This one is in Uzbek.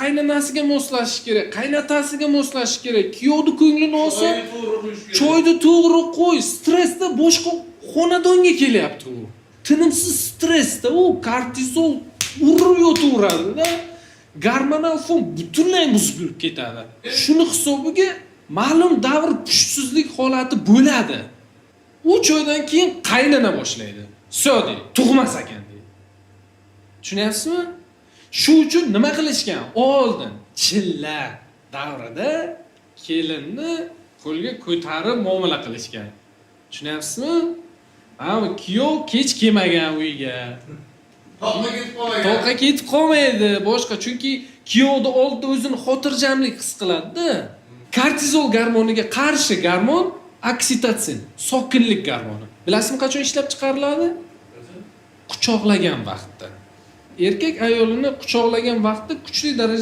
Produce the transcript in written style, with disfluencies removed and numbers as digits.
qaynonasiga moslashish kerak, qaynotasiga moslashish kerak. Kuyovni ko'nglini olsa, choyni to'g'ri qo'y. Stressda boshqa xonadonga kelyapti u. Tinimsiz stressda u kortizol urib yotaveradi-da. Gormonal fon butunlay buzilib ketadi. Shuni hisobiga ma'lum davr pushtsizlik holati bo'ladi. U joydan keyin qaynana boshlaydi. Sodi, tug'mas ekan deydi. Tushunyapsizmi? Shu uchun nima qilishgan? Oldin chilla davrida kelinni qo'lga ko'tarib muomala qilishgan. Tushunyapsizmi? Mana kuyov kech kelmagan uyga. Toqqa ketib qolmaydi boshqa, chunki kuyovni oldida o'zini xotirjamlik his qiladi-da. Kortizol gormoniga qarshi gormon oksitotsin, sokinlik gormoni. Bilasizmi qachon ishlab chiqariladi? Quchoqlagan vaqtda. Erkak ayolini quchoqlagan vaqtda kuchli darajada